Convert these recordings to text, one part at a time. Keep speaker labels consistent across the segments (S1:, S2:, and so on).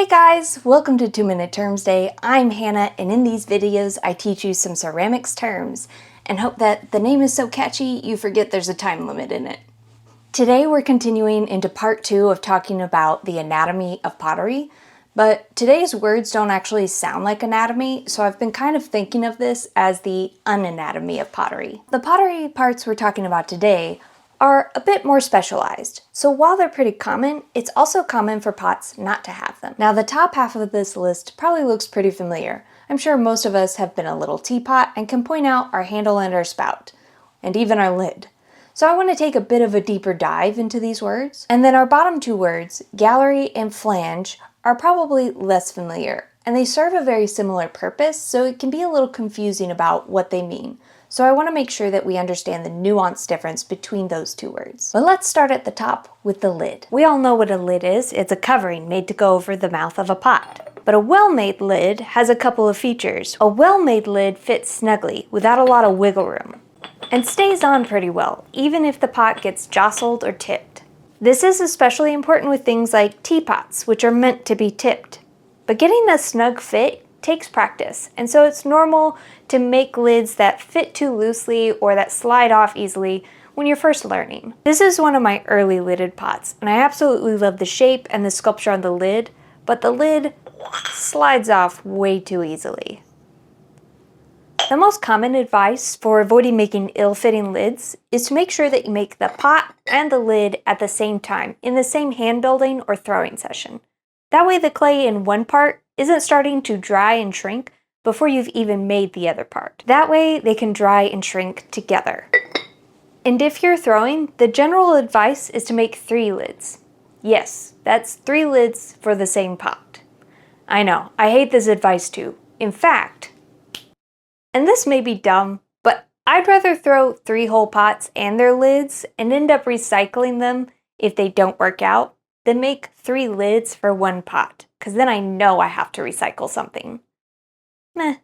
S1: guys, welcome to 2-Minute Terms Day. I'm Hannah, and in these videos I teach you some ceramics terms and hope that the name is so catchy you forget there's a time limit in it. Today we're continuing into part 2 of talking about the anatomy of pottery, but today's words don't actually sound like anatomy, so I've been kind of thinking of this as the unanatomy of pottery. The pottery parts we're talking about today are a bit more specialized. So while they're pretty common, it's also common for pots not to have them. Now the top half of this list probably looks pretty familiar. I'm sure most of us have been a little teapot and can point out our handle and our spout, and even our lid. So I want to take a bit of a deeper dive into these words. And then our bottom two words, gallery and flange, are probably less familiar, and they serve a very similar purpose, so it can be a little confusing about what they mean. So I want to make sure that we understand the nuanced difference between those two words. But let's start at the top with the lid. We all know what a lid is. It's a covering made to go over the mouth of a pot. But a well-made lid has a couple of features. A well-made lid fits snugly without a lot of wiggle room and stays on pretty well, even if the pot gets jostled or tipped. This is especially important with things like teapots, which are meant to be tipped. But getting a snug fit takes practice, and so it's normal to make lids that fit too loosely or that slide off easily when you're first learning. This is one of my early lidded pots, and I absolutely love the shape and the sculpture on the lid, but the lid slides off way too easily. The most common advice for avoiding making ill-fitting lids is to make sure that you make the pot and the lid at the same time, in the same hand building or throwing session. That way the clay in one part isn't starting to dry and shrink before you've even made the other part. That way they can dry and shrink together. And if you're throwing, the general advice is to make 3 lids. Yes, that's 3 lids for the same pot. I know, I hate this advice too. In fact, and this may be dumb, but I'd rather throw 3 whole pots and their lids and end up recycling them if they don't work out than make 3 lids for 1 pot, because then I know I have to recycle something. Meh.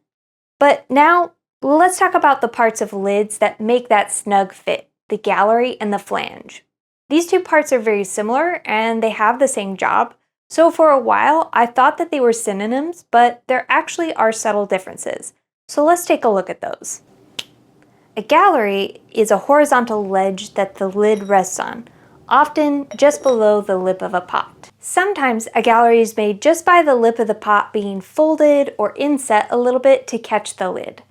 S1: But now, let's talk about the parts of lids that make that snug fit, the gallery and the flange. These two parts are very similar and they have the same job, so for a while I thought that they were synonyms, but there actually are subtle differences. So let's take a look at those. A gallery is a horizontal ledge that the lid rests on, often just below the lip of a pot. Sometimes a gallery is made just by the lip of the pot being folded or inset a little bit to catch the lid.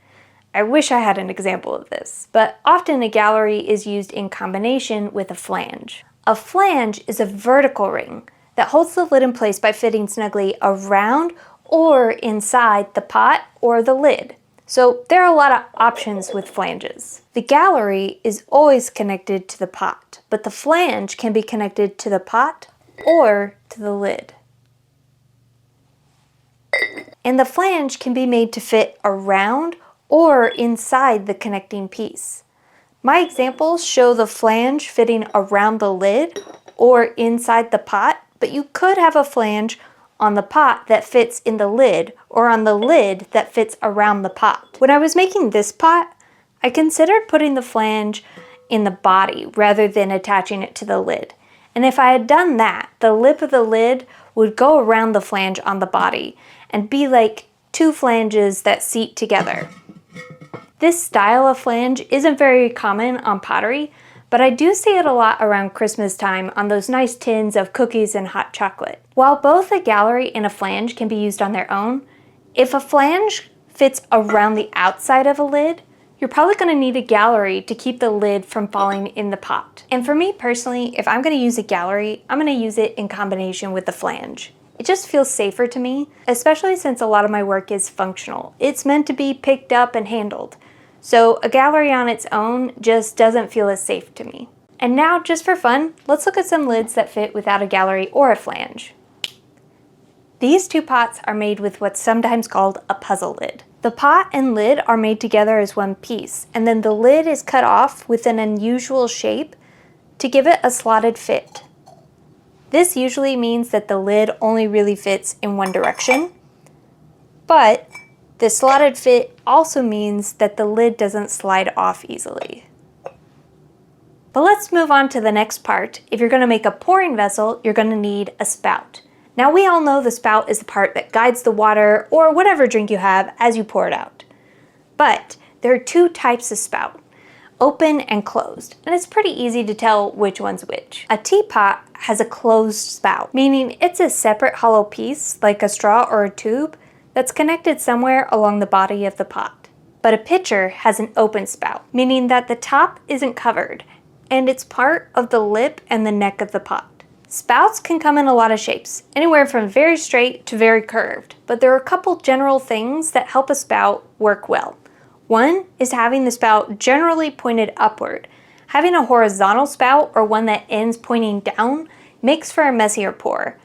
S1: I wish I had an example of this, but often a gallery is used in combination with a flange. A flange is a vertical ring that holds the lid in place by fitting snugly around or inside the pot or the lid. So there are a lot of options with flanges. The gallery is always connected to the pot, but the flange can be connected to the pot or to the lid. And the flange can be made to fit around or inside the connecting piece. My examples show the flange fitting around the lid or inside the pot, but you could have a flange on the pot that fits in the lid, or on the lid that fits around the pot. When I was making this pot, I considered putting the flange in the body rather than attaching it to the lid. And if I had done that, the lip of the lid would go around the flange on the body and be like 2 flanges that seat together. This style of flange isn't very common on pottery, but I do see it a lot around Christmas time on those nice tins of cookies and hot chocolate. While both a gallery and a flange can be used on their own, if a flange fits around the outside of a lid, you're probably going to need a gallery to keep the lid from falling in the pot. And for me personally, if I'm going to use a gallery, I'm going to use it in combination with the flange. It just feels safer to me, especially since a lot of my work is functional. It's meant to be picked up and handled. So a gallery on its own just doesn't feel as safe to me. And now, just for fun, let's look at some lids that fit without a gallery or a flange. These 2 pots are made with what's sometimes called a puzzle lid. The pot and lid are made together as one piece, and then the lid is cut off with an unusual shape to give it a slotted fit. This usually means that the lid only really fits in one direction, but the slotted fit also means that the lid doesn't slide off easily. But let's move on to the next part. If you're going to make a pouring vessel, you're going to need a spout. Now we all know the spout is the part that guides the water or whatever drink you have as you pour it out. But there are two types of spout, open and closed, and it's pretty easy to tell which one's which. A teapot has a closed spout, meaning it's a separate hollow piece like a straw or a tube that's connected somewhere along the body of the pot. But a pitcher has an open spout, meaning that the top isn't covered and it's part of the lip and the neck of the pot. Spouts can come in a lot of shapes, anywhere from very straight to very curved, but there are a couple general things that help a spout work well. One is having the spout generally pointed upward. Having a horizontal spout or one that ends pointing down makes for a messier pour,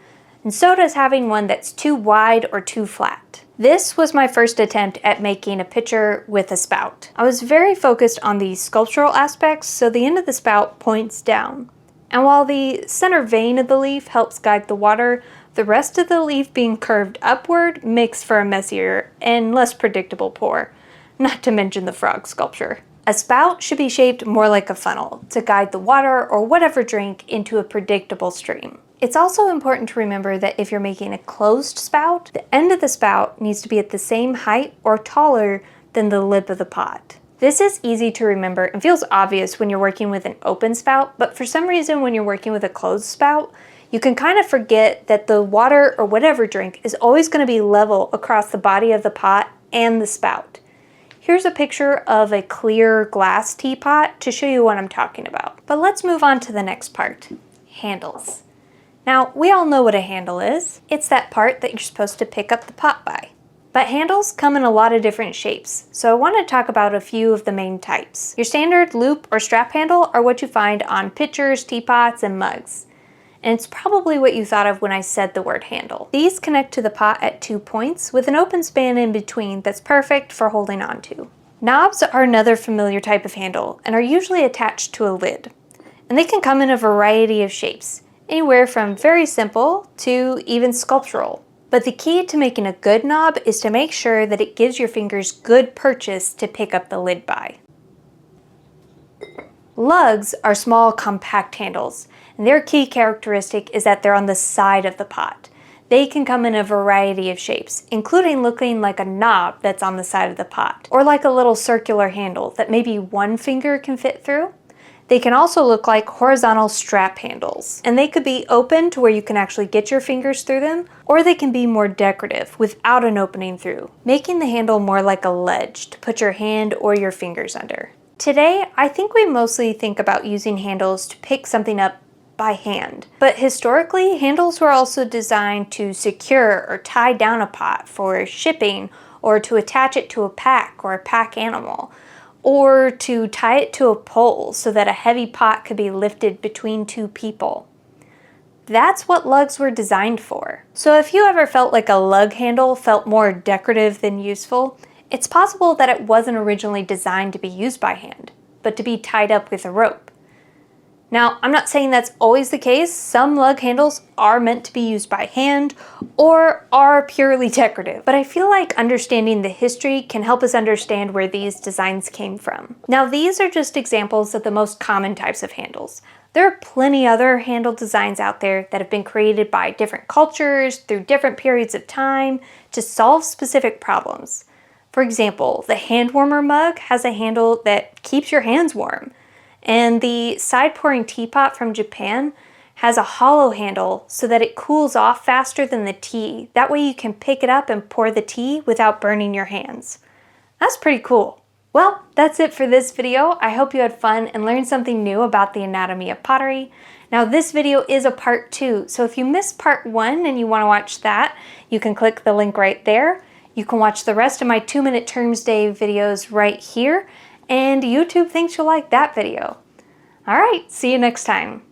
S1: and so does having one that's too wide or too flat. This was my first attempt at making a pitcher with a spout. I was very focused on the sculptural aspects, so the end of the spout points down. And while the center vein of the leaf helps guide the water, the rest of the leaf being curved upward makes for a messier and less predictable pour, not to mention the frog sculpture. A spout should be shaped more like a funnel to guide the water or whatever drink into a predictable stream. It's also important to remember that if you're making a closed spout, the end of the spout needs to be at the same height or taller than the lip of the pot. This is easy to remember and feels obvious when you're working with an open spout, but for some reason when you're working with a closed spout, you can kind of forget that the water or whatever drink is always going to be level across the body of the pot and the spout. Here's a picture of a clear glass teapot to show you what I'm talking about. But let's move on to the next part, handles. Now, we all know what a handle is. It's that part that you're supposed to pick up the pot by. But handles come in a lot of different shapes, so I want to talk about a few of the main types. Your standard loop or strap handle are what you find on pitchers, teapots, and mugs. And it's probably what you thought of when I said the word handle. These connect to the pot at 2 points with an open span in between that's perfect for holding on to. Knobs are another familiar type of handle and are usually attached to a lid. And they can come in a variety of shapes, anywhere from very simple to even sculptural. But the key to making a good knob is to make sure that it gives your fingers good purchase to pick up the lid by. Lugs are small, compact handles, and their key characteristic is that they're on the side of the pot. They can come in a variety of shapes, including looking like a knob that's on the side of the pot, or like a little circular handle that maybe one finger can fit through. They can also look like horizontal strap handles, and they could be open to where you can actually get your fingers through them, or they can be more decorative without an opening through, making the handle more like a ledge to put your hand or your fingers under. Today, I think we mostly think about using handles to pick something up by hand, but historically, handles were also designed to secure or tie down a pot for shipping, or to attach it to a pack or a pack animal, or to tie it to a pole so that a heavy pot could be lifted between two people. That's what lugs were designed for. So if you ever felt like a lug handle felt more decorative than useful, it's possible that it wasn't originally designed to be used by hand, but to be tied up with a rope. Now, I'm not saying that's always the case. Some lug handles are meant to be used by hand or are purely decorative, but I feel like understanding the history can help us understand where these designs came from. Now, these are just examples of the most common types of handles. There are plenty other handle designs out there that have been created by different cultures through different periods of time to solve specific problems. For example, the hand warmer mug has a handle that keeps your hands warm. And the side pouring teapot from Japan has a hollow handle so that it cools off faster than the tea. That way you can pick it up and pour the tea without burning your hands. That's pretty cool. Well, that's it for this video. I hope you had fun and learned something new about the anatomy of pottery. Now this video is a part 2, so if you missed part 1 and you want to watch that, you can click the link right there. You can watch the rest of my 2-minute terms day videos right here. And YouTube thinks you'll like that video. All right, see you next time.